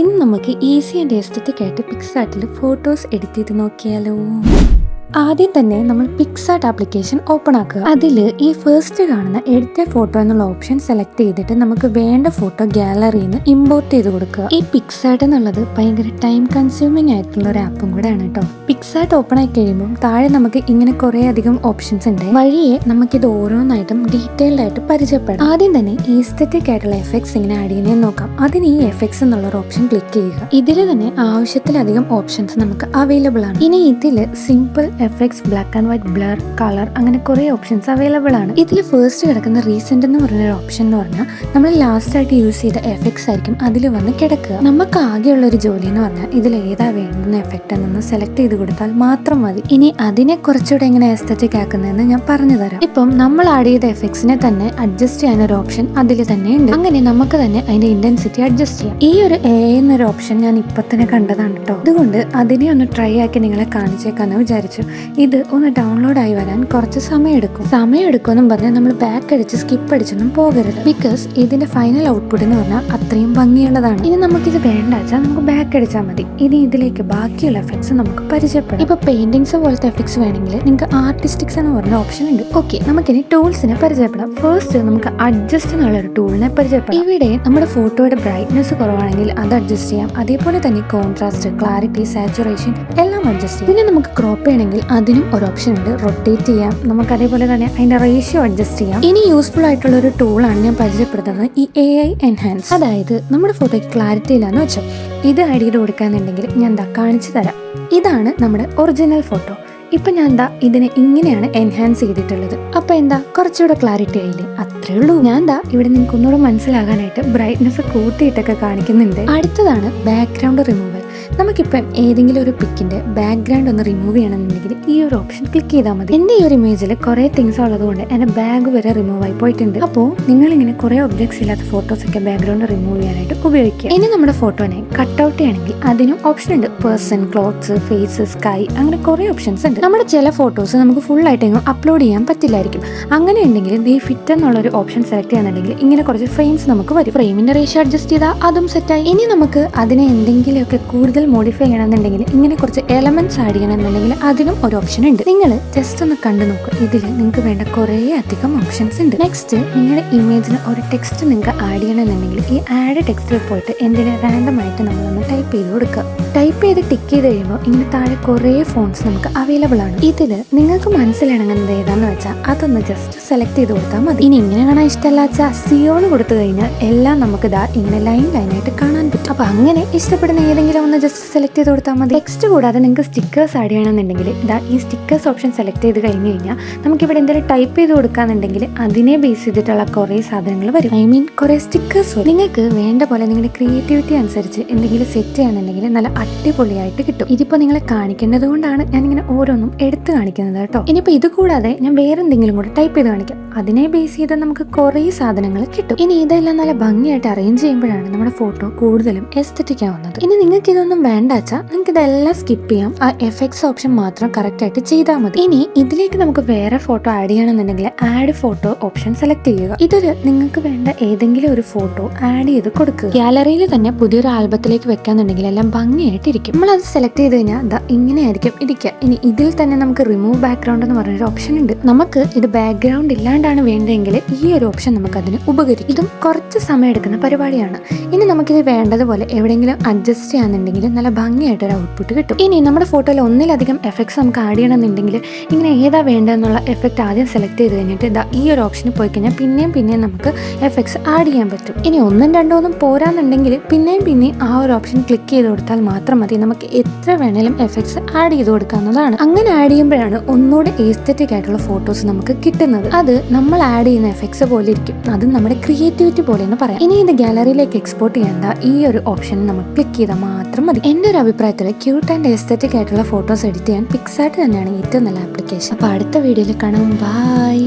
ഇന്ന് നമുക്ക് easy and aesthetic ആയിട്ട് പിക്സാർട്ടിൽ ഫോട്ടോസ് എഡിറ്റ് ചെയ്ത് നോക്കിയാലോ. ആദ്യം തന്നെ നമ്മൾ പിക്സാർട്ട് ആപ്ലിക്കേഷൻ ഓപ്പൺ ആക്കുക. അതിൽ ഈ ഫസ്റ്റ് കാണുന്ന എഡിറ്റ് ഫോട്ടോ എന്നുള്ള ഓപ്ഷൻ സെലക്ട് ചെയ്തിട്ട് നമുക്ക് വേണ്ട ഫോട്ടോ ഗാലറിയിൽ നിന്ന് ഇമ്പോർട്ട് ചെയ്ത് കൊടുക്കുക. ഈ പിക്സാർട്ട് എന്നുള്ളത് ഭയങ്കര ടൈം കൺസ്യൂമിംഗ് ആയിട്ടുള്ള ഒരു ആപ്പും കൂടെ ആണ് കേട്ടോ. പിക്സാർട്ട് ഓപ്പൺ ആയി കഴിയുമ്പോൾ താഴെ നമുക്ക് ഇങ്ങനെ കുറെ അധികം ഓപ്ഷൻസ് ഉണ്ട്. വഴിയെ നമുക്കിത് ഓരോന്നായിട്ടും ഡീറ്റെയിൽഡ് ആയിട്ട് പരിചയപ്പെടാം. ആദ്യം തന്നെ ഈസ്തെറ്റിക് ആയിട്ടുള്ള എഫക്ട്സ് ഇങ്ങനെ ആഡ് ചെയ്യുന്നതെന്ന് നോക്കാം. അതിന് ഈ എഫക്ട്സ് എന്നുള്ള ഒരു ഓപ്ഷൻ ക്ലിക്ക് ചെയ്യുക. ഇതിൽ തന്നെ ആവശ്യത്തിലധികം ഓപ്ഷൻസ് നമുക്ക് അവൈലബിൾ ആണ്. ഇനി ഇതിൽ simple effects, black and white, blur, colour, അങ്ങനെ കുറെ ഓപ്ഷൻസ് അവൈലബിൾ ആണ്. ഇതിൽ ഫസ്റ്റ് കിടക്കുന്ന റീസെന്റ് എന്ന് പറഞ്ഞ ഒരു ഓപ്ഷൻ എന്ന് പറഞ്ഞാൽ നമ്മൾ ലാസ്റ്റ് ആയിട്ട് യൂസ് ചെയ്ത എഫക്ട്സ് ആയിരിക്കും അതിൽ വന്ന് കിടക്കുക. നമുക്ക് ആകെയുള്ള ഒരു ജോലി എന്ന് പറഞ്ഞാൽ ഇതിൽ ഏതാ വേണ്ടുന്ന എഫക്റ്റ് എന്നൊന്ന് സെലക്ട് ചെയ്ത് കൊടുത്താൽ മാത്രം മതി. ഇനി അതിനെ കുറച്ചുകൂടെ എങ്ങനെ എസ്തെറ്റിക് ആക്കുന്നതെന്ന് ഞാൻ പറഞ്ഞു തരാം. ഇപ്പം നമ്മൾ ആഡ് ചെയ്ത എഫക്ട്സിനെ തന്നെ അഡ്ജസ്റ്റ് ചെയ്യാൻ ഒരു ഓപ്ഷൻ അതിൽ തന്നെ ഉണ്ട്. അങ്ങനെ നമുക്ക് തന്നെ അതിന്റെ ഇന്റൻസിറ്റി അഡ്ജസ്റ്റ് ചെയ്യാം. ഈ ഒരു എ എന്നൊരു ഓപ്ഷൻ ഞാൻ ഇപ്പൊ തന്നെ കണ്ടതാണ് കേട്ടോ. അതുകൊണ്ട് അതിനെ ഒന്ന് ട്രൈ ആക്കി നിങ്ങളെ കാണിച്ചേക്കാന്ന് വിചാരിച്ചു. ഇത് ഒന്ന് ഡൗൺലോഡ് ആയി വരാൻ കുറച്ച് സമയം എടുക്കുമെന്നും പറഞ്ഞാൽ നമ്മൾ ബാക്ക് അടിച്ച് സ്കിപ്പ് അടിച്ചൊന്നും പോകരുത്. ബിക്കോസ് ഇതിന്റെ ഫൈനൽ ഔട്ട്പുട്ട് എന്ന് പറഞ്ഞാൽ അത്രയും ഭംഗിയുള്ളതാണ്. ഇനി നമുക്കിത് വേണ്ട വെച്ചാൽ നമുക്ക് ബാക്ക് അടിച്ചാൽ മതി. ഇനി ഇതിലേക്ക് ബാക്കിയുള്ള എഫക്ട്സ് നമുക്ക് പരിചയപ്പെടാം. ഇപ്പൊ പെയിന്റിങ്സ് പോലത്തെ എഫക്ട്സ് വേണമെങ്കിൽ നിങ്ങൾക്ക് ആർട്ടിസ്റ്റിക്സ് എന്ന് പറഞ്ഞ ഓപ്ഷൻ ഉണ്ട്. ഓക്കെ, നമുക്കിനി ടൂൾസിനെ പരിചയപ്പെടാം. ഫസ്റ്റ് നമുക്ക് അഡ്ജസ്റ്റ് എന്നുള്ള ഒരു ടൂളിനെ പരിചയപ്പെടാം. ഇവിടെ നമ്മുടെ ഫോട്ടോയുടെ ബ്രൈറ്റ്നസ് കുറവാണെങ്കിൽ അത് അഡ്ജസ്റ്റ് ചെയ്യാം. അതേപോലെ തന്നെ കോൺട്രാസ്റ്റ്, ക്ലാരിറ്റി, സാച്ചുറേഷൻ എല്ലാം അഡ്ജസ്റ്റ് ചെയ്യാം. പിന്നെ നമുക്ക് ക്രോപ്പ് ചെയ്യണമെങ്കിൽ അതിനും ഒരു ഓപ്ഷൻ ഉണ്ട്. റൊട്ടേറ്റ് ചെയ്യാം. നമുക്ക് അതേപോലെ തന്നെ അതിന്റെ റേഷ്യോ അഡ്ജസ്റ്റ് ചെയ്യാം. ഇനി യൂസ്ഫുൾ ആയിട്ടുള്ള ഒരു ടൂളാണ് ഞാൻ പരിചയപ്പെടുത്തുന്നത്, ഈ AI എൻഹാൻസ്. അതായത് നമ്മുടെ ഫോട്ടോയ്ക്ക് ക്ലാരിറ്റി ഇല്ലാന്ന് വെച്ചോ, ഇത് ആഡ് ചെയ്ത് കൊടുക്കാന്നുണ്ടെങ്കിൽ ഞാൻ എന്താ കാണിച്ചു തരാം. ഇതാണ് നമ്മുടെ ഒറിജിനൽ ഫോട്ടോ. ഇപ്പൊ ഞാൻ എന്താ ഇതിനെ ഇങ്ങനെയാണ് എൻഹാൻസ് ചെയ്തിട്ടുള്ളത്. അപ്പൊ എന്താ കുറച്ചുകൂടെ ക്ലാരിറ്റി ആയില്ലേ? അത്രേ ഉള്ളൂ. ഞാൻ എന്താ ഇവിടെ നിങ്ങൾക്ക് ഒന്നുകൂടെ മനസ്സിലാകാനായിട്ട് ബ്രൈറ്റ്നസ് കൂട്ടിയിട്ടൊക്കെ കാണിക്കുന്നുണ്ട്. അടുത്തതാണ് ബാക്ക്ഗ്രൗണ്ട് റിമൂവൽ. നമുക്കിപ്പം ഏതെങ്കിലും ഒരു പിക്കിന്റെ ബാക്ക്ഗ്രൗണ്ട് ഒന്ന് റിമൂവ് ചെയ്യണമെന്നുണ്ടെങ്കിൽ ഈ ഒരു ഓപ്ഷൻ ക്ലിക്ക് ചെയ്താൽ മതി. എന്റെ ഈ ഒരു ഇമേജിൽ കുറെ തിങ്സ് ഉള്ളതുകൊണ്ട് എന്റെ ബാഗ് വരെ റിമൂവ് ആയി പോയിട്ടുണ്ട്. അപ്പോൾ നിങ്ങളിങ്ങനെ കുറെ ഒബ്ജക്ട്സ് ഇല്ലാത്ത ഫോട്ടോസ് ഒക്കെ ബാക്ക്ഗ്രൗണ്ട് റിമൂവ് ചെയ്യാനായിട്ട് ഉപയോഗിക്കുക. ഇനി നമ്മുടെ ഫോട്ടോനെ കട്ട് ഔട്ട് ചെയ്യണമെങ്കിൽ അതിനും ഓപ്ഷൻ ഉണ്ട്. പേഴ്സൺ, ക്ലോത്ത്സ്, ഫേസ്, സ്കൈ, അങ്ങനെ കുറെ ഓപ്ഷൻസ് ഉണ്ട്. നമ്മുടെ ചില ഫോട്ടോസ് നമുക്ക് ഫുൾ ആയിട്ട് അപ്ലോഡ് ചെയ്യാൻ പറ്റില്ലായിരിക്കും. അങ്ങനെ ഉണ്ടെങ്കിൽ ദേ ഫിറ്റ് എന്നുള്ളൊരു ഓപ്ഷൻ സെലക്ട് ചെയ്യാന്നുണ്ടെങ്കിൽ ഇങ്ങനെ കുറച്ച് ഫ്രെയിംസ് നമുക്ക് വരും. ഫ്രെയിമിന്റെ റേഷ്യോ അഡ്ജസ്റ്റ് ചെയ്താൽ അതും സെറ്റായി. ഇനി നമുക്ക് അതിനെ എന്തെങ്കിലുമൊക്കെ കൂടുതൽ മോഡിഫൈ ചെയ്യണമെന്നുണ്ടെങ്കിൽ ഇങ്ങനെ കുറച്ച് എലമെന്റ്സ് ആഡ് ചെയ്യണമെന്നുണ്ടെങ്കിൽ അതിനും ഒരു ഓപ്ഷൻ ഉണ്ട്. നിങ്ങൾ ജസ്റ്റ് ഒന്ന് കണ്ടു നോക്കുക. ഇതിൽ നിങ്ങൾക്ക് വേണ്ട കുറേ അധികം ഓപ്ഷൻസ് ഉണ്ട്. നെക്സ്റ്റ്, നിങ്ങളുടെ ഇമേജിന് ഒരു ടെക്സ്റ്റ് നിങ്ങൾക്ക് ആഡ് ചെയ്യണമെന്നുണ്ടെങ്കിൽ ഈ ആഡ് ടെക്സ്റ്റിൽ പോയിട്ട് എന്തെങ്കിലും റാൻഡം ആയിട്ട് നമ്മളൊന്ന് ടൈപ്പ് ചെയ്ത് കൊടുക്കുക. ടൈപ്പ് ചെയ്ത് ടിക്ക് ചെയ്ത് കഴിയുമ്പോൾ ഇങ്ങനെ താഴെ കുറേ ഫോൺസ് നമുക്ക് അവൈലബിൾ ആണ്. ഇതിൽ നിങ്ങൾക്ക് മനസ്സിലിണങ്ങുന്നത് ഏതാന്ന് വെച്ചാൽ അതൊന്ന് ജസ്റ്റ് സെലക്ട് ചെയ്ത് കൊടുത്താൽ മതി. ഇനി ഇങ്ങനെ കാണാൻ ഇഷ്ടമല്ല വെച്ചാൽ സിയോണ് കൊടുത്തു കഴിഞ്ഞാൽ എല്ലാം നമുക്ക് ഇതാ ഇങ്ങനെ ലൈനായിട്ട് കാണാൻ പറ്റും. അപ്പൊ അങ്ങനെ ഇഷ്ടപ്പെടുന്ന ഏതെങ്കിലും ഒന്ന് ജസ്റ്റ് സെലക്ട് ചെയ്ത് കൊടുത്താൽ മതി. ടെക്സ്റ്റ് കൂടാതെ നിങ്ങൾക്ക് സ്റ്റിക്കേഴ്സ് ആഡ് ചെയ്യണമെന്നുണ്ടെങ്കിൽ ഇതാ ഈ സ്റ്റിക്കേഴ്സ് ഓപ്ഷൻ സെലക്ട് ചെയ്ത് കഴിഞ്ഞ് കഴിഞ്ഞാൽ നമുക്കിവിടെ എന്തെങ്കിലും ടൈപ്പ് ചെയ്ത് കൊടുക്കാന്നുണ്ടെങ്കിൽ അതിനെ ബേസ് ചെയ്തിട്ടുള്ള കുറേ സാധനങ്ങൾ വരും. കുറേ സ്റ്റിക്കേഴ്സ് വരും. നിങ്ങൾക്ക് വേണ്ട പോലെ നിങ്ങളുടെ ക്രിയേറ്റിവിറ്റി അനുസരിച്ച് എന്തെങ്കിലും സെറ്റ് ചെയ്യാന്നുണ്ടെങ്കിൽ നല്ല അടിപൊളിയായിട്ട് കിട്ടും. ഇതിപ്പോൾ നിങ്ങളെ കാണിക്കേണ്ടത് കൊണ്ടാണ് ഞാനിങ്ങനെ ഓരോന്നും എടുത്ത് കാണിക്കുന്നത് കേട്ടോ. ഇനിയിപ്പോൾ ഇത് കൂടാതെ ഞാൻ വേറെ എന്തെങ്കിലും കൂടെ ടൈപ്പ് ചെയ്ത് കാണിക്കാം. അതിനെ ബേസ് ചെയ്ത് നമുക്ക് കുറേ സാധനങ്ങൾ കിട്ടും. ഇനി ഇതെല്ലാം നല്ല ഭംഗിയായിട്ട് അറേഞ്ച് ചെയ്യുമ്പോഴാണ് നമ്മുടെ ഫോട്ടോ കൂടുതലും എസ്തെറ്റിക് ആവുന്നത്. ഇനി നിങ്ങൾക്ക് ഇതൊന്നും വേണ്ട വെച്ചാൽ നിങ്ങൾക്ക് ഇതെല്ലാം സ്കിപ്പ് ചെയ്യാം. ആ എഫക്ട്സ് ഓപ്ഷൻ മാത്രം കറക്റ്റ് ആയിട്ട് ചെയ്താൽ മതി. ഇനി ഇതിലേക്ക് നമുക്ക് വേറെ ഫോട്ടോ ആഡ് ചെയ്യണമെന്നുണ്ടെങ്കിൽ ആഡ് ഫോട്ടോ ഓപ്ഷൻ സെലക്ട് ചെയ്യുക. ഇതിൽ നിങ്ങൾക്ക് വേണ്ട ഏതെങ്കിലും ഒരു ഫോട്ടോ ആഡ് ചെയ്ത് കൊടുക്കുക. ഗാലറിയിൽ തന്നെ പുതിയൊരു ആൽബത്തിലേക്ക് വെക്കാന്നുണ്ടെങ്കിൽ എല്ലാം ഭംഗിയായിട്ട് ഇരിക്കും. നമ്മൾ അത് സെലക്ട് ചെയ്ത് കഴിഞ്ഞാൽ ഇങ്ങനെയായിരിക്കും ഇരിക്കുക. ഇനി ഇതിൽ തന്നെ നമുക്ക് റിമൂവ് ബാക്ക്ഗ്രൗണ്ട് എന്ന് പറഞ്ഞൊരു ഓപ്ഷൻ ഉണ്ട്. നമുക്ക് ഇത് ബാക്ക്ഗ്രൗണ്ട് ഇല്ലാണ്ടാണ് വേണ്ടതെങ്കിൽ ഈ ഒരു ഓപ്ഷൻ നമുക്ക് അതിന് ഉപകരിക്കും. ഇതും കുറച്ച് സമയം എടുക്കുന്ന പരിപാടിയാണ്. ഇനി നമുക്കിത് വേണ്ടതുപോലെ എവിടെയെങ്കിലും അഡ്ജസ്റ്റ് ചെയ്യാന്നുണ്ടെങ്കിൽ നല്ല ഭംഗിയായിട്ടൊരു ഔട്ട്പുട്ട് കിട്ടും. ഇനി നമ്മുടെ ഫോട്ടോയിൽ ഒന്നിലധികം എഫക്ട്സ് നമുക്ക് ആഡ് ചെയ്യണമെന്നുണ്ടെങ്കിൽ ഇങ്ങനെ ഏതാ വേണ്ടതെന്നുള്ള എഫക്ട് ആദ്യം സെലക്ട് ചെയ്ത് കഴിഞ്ഞിട്ട് ഈ ഒരു ഓപ്ഷനിൽ പോയി കഴിഞ്ഞാൽ പിന്നെയും നമുക്ക് എഫക്ട്സ് ആഡ് ചെയ്യാൻ പറ്റും. ഇനി ഒന്നും രണ്ടോ ഒന്നും പോരാന്നുണ്ടെങ്കിൽ പിന്നെയും ആ ഒരു ഓപ്ഷൻ ക്ലിക്ക് ചെയ്ത് കൊടുത്താൽ മാത്രം മതി. നമുക്ക് എത്ര വേണേലും എഫക്ട്സ് ആഡ് ചെയ്ത് കൊടുക്കാവുന്നതാണ്. അങ്ങനെ ആഡ് ചെയ്യുമ്പോഴാണ് ഒന്നുകൂടെ എസ്തെറ്റിക് ആയിട്ടുള്ള ഫോട്ടോസ് നമുക്ക് കിട്ടുന്നത്. അത് നമ്മൾ ആഡ് ചെയ്യുന്ന എഫക്ട്സ് പോലെ ഇരിക്കും. അത് നമ്മുടെ ക്രിയേറ്റിവിറ്റി പോലെ എന്ന് പറയാം. ഇനി ഇത് ഗാലറിയിലേക്ക് എക്സ്പോർട്ട് ചെയ്യേണ്ട ഈ ഒരു ഓപ്ഷൻ നമുക്ക് ക്ലിക്ക് ചെയ്താൽ മാത്രം മതി. എൻ്റെ ഒരു അഭിപ്രായത്തിൽ ക്യൂട്ട് ആൻഡ് എസ്തെറ്റിക് ആയിട്ടുള്ള ഫോട്ടോസ് എഡിറ്റ് ചെയ്യാൻ പിക്സാർട്ട് തന്നെയാണ് ഏറ്റവും നല്ല ആപ്ലിക്കേഷൻ. അപ്പോൾ അടുത്ത വീഡിയോയിൽ കാണാം. ബൈ.